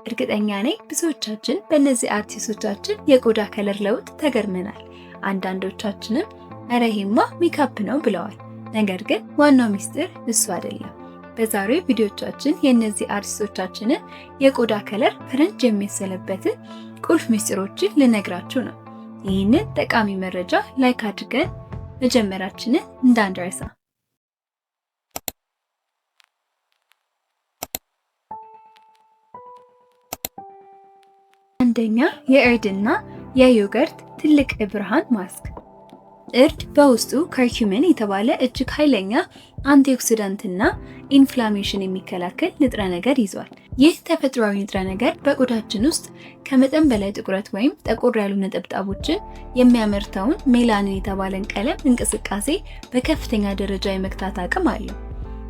እርግጠኛ ነኝ ብዙዎቻችን በእነዚህ አርቲስቶቻችን የቆዳ ከለር ለውጥ ተገርመናል። አንዳንዶቻችንም እረ ይሄማ ሜካፕ ነው ብለዋል። ነገር ግን ዋናው ሚስጥር እሱ አይደለም። በዛሬው ቪዲዮቻችን የእነዚህ አርቲስቶቻችንን የቆዳ ከለር ፈረንጅ የሚመስልበትን ቁልፍ ሚስጥሮችን ልነግራችሁ ነው። ይህንን ጠቃሚ መረጃ ላይክ አድርገን መጀመራችንን እንዳንረሳ። አንደኛ፣ የእርድና የዮገርት ትልቅ ብርሃን ማስክ። እርድ በውስጡ ከርኩሚን የተባለ እጅግ ኃይለኛ አንቲኦክሲዳንትና ኢንፍላሜሽን የሚከላከል ንጥረ ነገር ይዟል። ይህ ተፈጥሯዊ ንጥረ ነገር በቆዳችን ውስጥ ከመጠን በላይ ጥቁረት ወይም ጠቆር ያሉ ነጠብጣቦችን የሚያመርተውን ሜላኒን የተባለን ቀለም እንቅስቃሴ በከፍተኛ ደረጃ የመግታት አቅም አለው።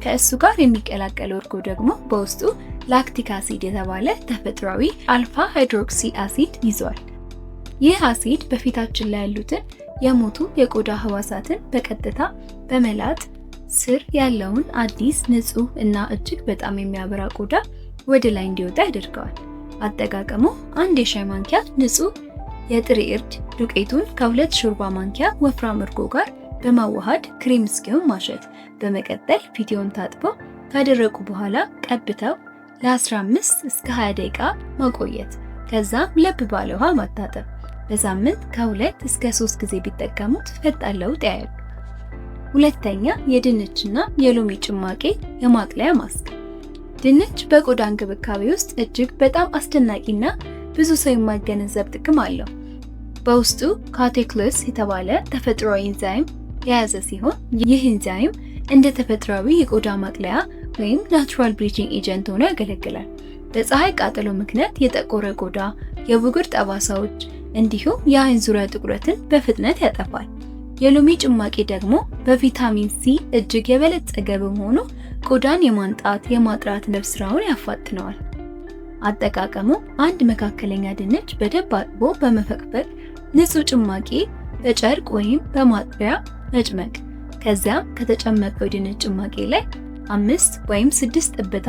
ከእሱ ጋር የሚቀላቀለው እርጎ ደግሞ በውስጡ ላክቲክ አሲድ የተባለ ተፈጥሯዊ አልፋ ሃይድሮክሲ አሲድ ይዟል። ይህ አሲድ በፊታችን ላይ ያሉትን የሞቱ የቆዳ ህዋሳትን በቀጥታ በመላጥ ስር ያለውን አዲስ ንጹህ እና እጅግ በጣም የሚያበራ ቆዳ ወደ ላይ እንዲወጣ ያደርገዋል። አጠቃቀሙ አንድ የሻይ ማንኪያ ንጹህ የጥሬ እርድ ዱቄቱን ከ2 ሾርባ ማንኪያ ወፍራም እርጎ ጋር በማዋሃድ ክሬም እስኪሆን ማሸት። በመቀጠል ፊትዎን ታጥበው ካደረቁ በኋላ ቀብተው ለ15 እስከ 20 ደቂቃ ማቆየት። ከዛም ለብ ባለ ውሃ ማታጠብ። በሳምንት ከ2 እስከ 3 ጊዜ ቢጠቀሙት ፈጣን ለውጥ ያያሉ። ሁለተኛ፣ የድንችና የሎሚ ጭማቂ የማቅለያ ማስክ። ድንች በቆዳ እንክብካቤ ውስጥ እጅግ በጣም አስደናቂና ብዙ ሰው የማይገነዘብ ጥቅም አለው። በውስጡ ካቴክሎስ የተባለ ተፈጥሯዊ ኢንዛይም የያዘ ሲሆን ይህ ኢንዛይም እንደ ተፈጥሯዊ የቆዳ ማቅለያ ወይም ናቹራል ብሊቺንግ ኤጀንት ሆኖ ያገለግላል። በፀሐይ ቃጠሎ ምክንያት የጠቆረ ቆዳ፣ የብጉር ጠባሳዎች እንዲሁም የአይን ዙሪያ ጥቁረትን በፍጥነት ያጠፋል። የሎሚ ጭማቂ ደግሞ በቪታሚን ሲ እጅግ የበለጸገ በመሆኑ ቆዳን የማንጣት የማጥራት ስራውን ያፋጥነዋል። አጠቃቀሙ አንድ መካከለኛ ድንች በደንብ አጥቦ በመፈቅፈቅ ንጹህ ጭማቂ በጨርቅ ወይም በማጥሪያ መጭመቅ። ከዚያም ከተጨመቀው ድንች ጭማቂ ላይ 5 ወይም 6 ጠብታ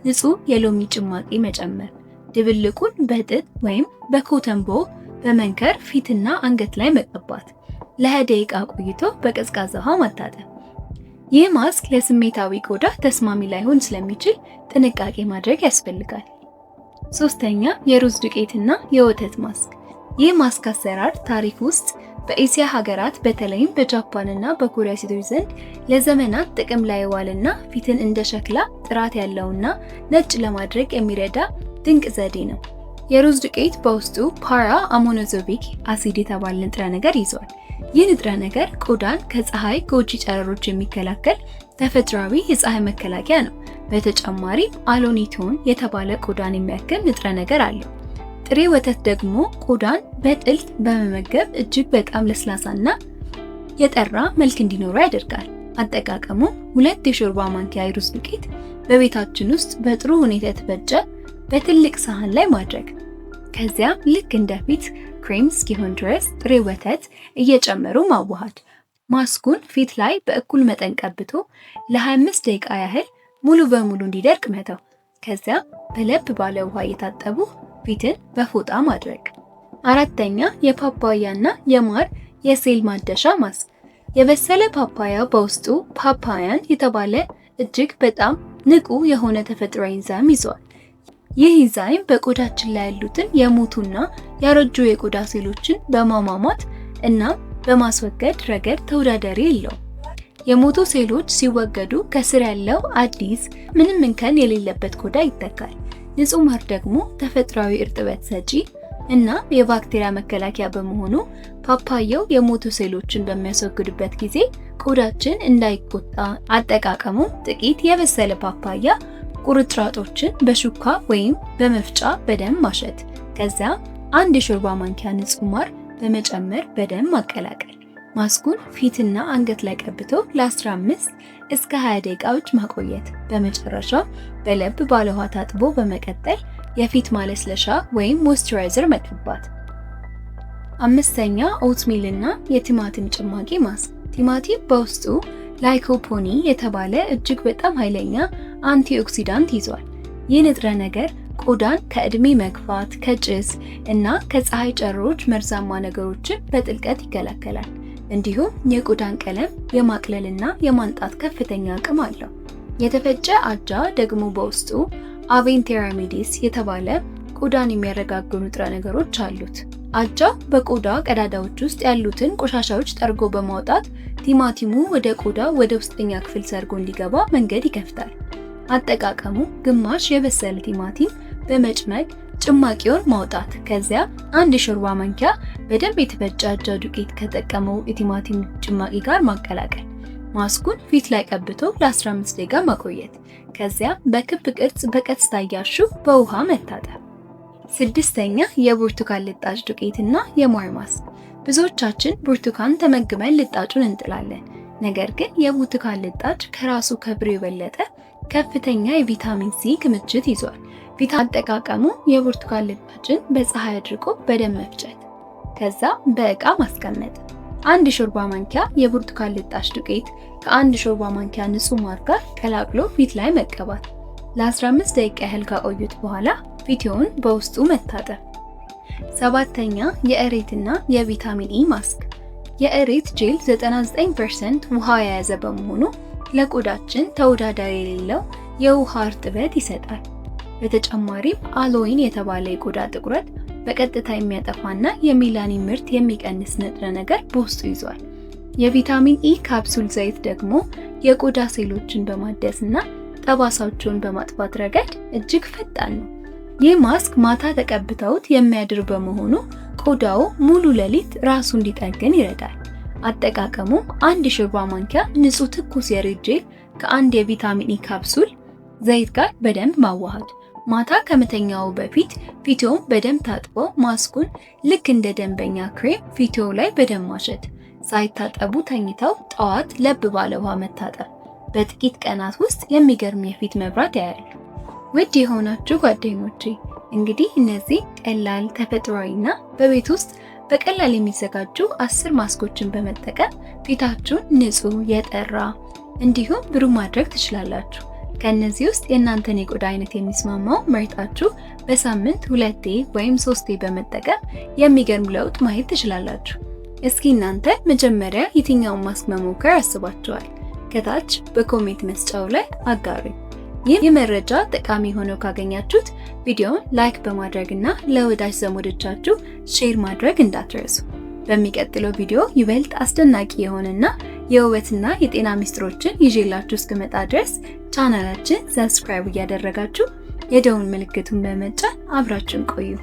ንጹህ የሎሚ ጭማቂ መጨመር። ድብልቁን በጥጥ ወይም በኮተን ቦል በመንከር ፊትና አንገት ላይ መቀባት። ለ20 ደቂቃ ቆይቶ በቀዝቃዛ ውሃ ማታጠብ። ይህ ማስክ ለስሜታዊ ቆዳ ተስማሚ ላይሆን ስለሚችል ጥንቃቄ ማድረግ ያስፈልጋል። ሶስተኛ፣ የሩዝ ዱቄትና የወተት ማስክ። ይህ ማስክ አሰራር ታሪክ ውስጥ በኤሲያ ሀገራት በተለይም በጃፓንና በኮሪያ ሴቶች ዘንድ ለዘመናት ጥቅም ላይ የዋለና ፊትን እንደ ሸክላ ጥራት ያለውና ነጭ ለማድረግ የሚረዳ ድንቅ ዘዴ ነው። የሩዝ ዱቄት በውስጡ ፓራ አሞኖዞቢክ አሲድ የተባለ ንጥረ ነገር ይዟል። ይህ ንጥረ ነገር ቆዳን ከፀሐይ ጎጂ ጨረሮች የሚከላከል ተፈጥሯዊ የፀሐይ መከላከያ ነው። በተጨማሪም አሎኒቶን የተባለ ቆዳን የሚያክል ንጥረ ነገር አለው። ጥሬ ወተት ደግሞ ቆዳን በጥልቅ በመመገብ እጅግ በጣም ለስላሳና የጠራ መልክ እንዲኖረው ያደርጋል። አጠቃቀሙ 2 የሾርባ ማንኪያ የሩዝ ዱቄት በቤታችን ውስጥ በጥሩ ሁኔታ የተፈጨ በትልቅ ሳህን ላይ ማድረግ። ከዚያም ልክ እንደ ፊት ክሬም እስኪሆን ድረስ ጥሬ ወተት እየጨመሩ ማዋሃድ። ማስኩን ፊት ላይ በእኩል መጠን ቀብቶ ለ25 ደቂቃ ያህል ሙሉ በሙሉ እንዲደርቅ መተው። ከዚያም በለብ ባለ ውሃ እየታጠቡ ፊትን በፎጣ ማድረግ። አራተኛ፣ የፓፓያና የማር የሴል ማደሻ ማስክ። የበሰለ ፓፓያ በውስጡ ፓፓያን የተባለ እጅግ በጣም ንቁ የሆነ ተፈጥሯዊ ኢንዛይም ይዟል። ይህ ኢንዛይም በቆዳችን ላይ ያሉትን የሞቱና ያረጁ የቆዳ ሴሎችን በማሟሟት እና በማስወገድ ረገድ ተወዳዳሪ የለውም። የሞቱ ሴሎች ሲወገዱ ከስር ያለው አዲስ ምንም እንከን የሌለበት ቆዳ ይተካል። ንጹህ ማር ደግሞ ተፈጥሯዊ እርጥበት ሰጪ እና የባክቴሪያ መከላከያ በመሆኑ ፓፓያው የሞቱ ሴሎችን በሚያስወግድበት ጊዜ ቆዳችን እንዳይቆጣ። አጠቃቀሙ ጥቂት የበሰለ ፓፓያ ቁርጥራጮችን በሹካ ወይም በመፍጫ በደንብ ማሸት። ከዚያ 1 የሾርባ ማንኪያ ንጹህ ማር በመጨመር በደንብ ማቀላቀል። ማስኩን ፊትና አንገት ላይ ቀብቶ ለ15 እስከ 20 ደቂቃዎች ማቆየት። በመጨረሻ በለብ ባለ ውሃ ታጥቦ በመቀጠል የፊት ማለስለሻ ወይም ሞይስቸራይዘር መቀባት። አምስተኛ፣ ኦትሚል እና የቲማቲም ጭማቂ ማስክ። ቲማቲም በውስጡ ላይኮፖኒ የተባለ እጅግ በጣም ኃይለኛ አንቲኦክሲዳንት ይዟል። ይህ ንጥረ ነገር ቆዳን ከእድሜ መግፋት፣ ከጭስ እና ከፀሐይ ጨረሮች መርዛማ ነገሮችን በጥልቀት ይከላከላል። እንዲሁም የቆዳን ቀለም የማቅለልና የማንጣት ከፍተኛ አቅም አለው። የተፈጨ አጃ ደግሞ በውስጡ አቬንቴራሚዲስ የተባለ ቆዳን የሚያረጋጉ ንጥረ ነገሮች አሉት። አጃው በቆዳ ቀዳዳዎች ውስጥ ያሉትን ቆሻሻዎች ጠርጎ በማውጣት ቲማቲሙ ወደ ቆዳ ወደ ውስጠኛ ክፍል ሰርጎ እንዲገባ መንገድ ይከፍታል። አጠቃቀሙ ግማሽ የበሰለ ቲማቲም በመጭመቅ ጭማቂውን ማውጣት፣ ከዚያ 1 የሾርባ ማንኪያ በደንብ የተፈጨ አጃ ዱቄት ከጠቀመው የቲማቲም ጭማቂ ጋር ማቀላቀል። ማስኩን ፊት ላይ ቀብቶ ለ15 ደቂቃ ማቆየት፣ ከዚያ በክብ ቅርጽ በቀስታ እያሹ በውሃ መታጠብ። 6ኛ የብርቱካን ልጣጭ ዱቄትና የማር ማስክ። ብዙዎቻችን ብርቱካን ተመግበን ልጣጩን እንጥላለን። ነገር ግን የብርቱካን ልጣጭ ከራሱ ከፍሬው የበለጠ ከፍተኛ የቪታሚን ሲ ክምችት ይዟል። አጠቃቀሙ የብርቱካን ልጣጭን በፀሐይ አድርቆ በደንብ መፍጨት፣ ከዛ በእቃ ማስቀመጥ። 1 ሾርባ ማንኪያ የብርቱካን ልጣጭ ዱቄት ከ1 ሾርባ ማንኪያ ንጹህ ማር ጋር ቀላቅሎ ፊት ላይ መቀባት። ለ15 ደቂቃ ያህል ካቆዩት በኋላ ፊትዎን በውስጡ መታጠብ። 7ኛ የእሬትና የቪታሚን ኢ ማስክ። የእሬት ጄል 99% ውሃ የያዘ በመሆኑ ለቆዳችን ተወዳዳሪ የሌለው የውሃ እርጥበት ይሰጣል። በተጨማሪም አሎይን የተባለ የቆዳ ጥቁረት በቀጥታ የሚያጠፋና የሜላኒን ምርት የሚቀንስ ንጥረ ነገር በውስጡ ይዟል። የቪታሚን ኢ ካፕሱል ዘይት ደግሞ የቆዳ ሴሎችን በማደስና ጠባሳዎችን በማጥፋት ረገድ እጅግ ፈጣን ነው። ይህ ማስክ ማታ ተቀብተውት የሚያድር በመሆኑ ቆዳው ሙሉ ሌሊት ራሱ እንዲጠግን ይረዳል። አጠቃቀሙ 1 ሾርባ ማንኪያ ንጹህ ትኩስ የሬት ጄል ከ1 የቪታሚን ኢ ካፕሱል ዘይት ጋር በደንብ ማዋሃድ። ማታ ከመተኛው በፊት ፊትዎን በደንብ ታጥቦ ማስኩን ልክ እንደ ደንበኛ ክሬም ፊትዎ ላይ በደንብ ማሸት። ሳይታጠቡ ተኝተው ጠዋት ለብ ባለ ውሃ መታጠብ። በጥቂት ቀናት ውስጥ የሚገርም የፊት መብራት ያያሉ። ውድ የሆናችሁ ጓደኞቼ እንግዲህ እነዚህ ቀላል ተፈጥሯዊና በቤት ውስጥ በቀላል የሚዘጋጁ 10 ማስኮችን በመጠቀም ፊታችሁን ንጹህ፣ የጠራ እንዲሁም ብሩህ ማድረግ ትችላላችሁ። ከነዚህ ውስጥ የእናንተን የቆዳ አይነት የሚስማማው መርጣችሁ በሳምንት 2 ወይም 3 በመጠቀም የሚገርም ለውጥ ማየት ትችላላችሁ። እስኪ እናንተ መጀመሪያ የትኛውን ማስክ መሞከር አስባችኋል? ከታች በኮሜንት መስጫው ላይ አጋሩኝ። ይህ መረጃ ጠቃሚ ሆኖ ካገኛችሁት ቪዲዮውን ላይክ በማድረግና ለወዳጅ ዘመዶቻችሁ ሼር ማድረግ እንዳትረሱ። በሚቀጥለው ቪዲዮ ይበልጥ አስደናቂ የሆነና የውበትና የጤና ሚስጥሮችን ይዤላችሁ እስክመጣ ድረስ ቻናላችን ሰብስክራይብ እያደረጋችሁ የደወል ምልክቱን በመጫን አብራችሁን ቆዩ።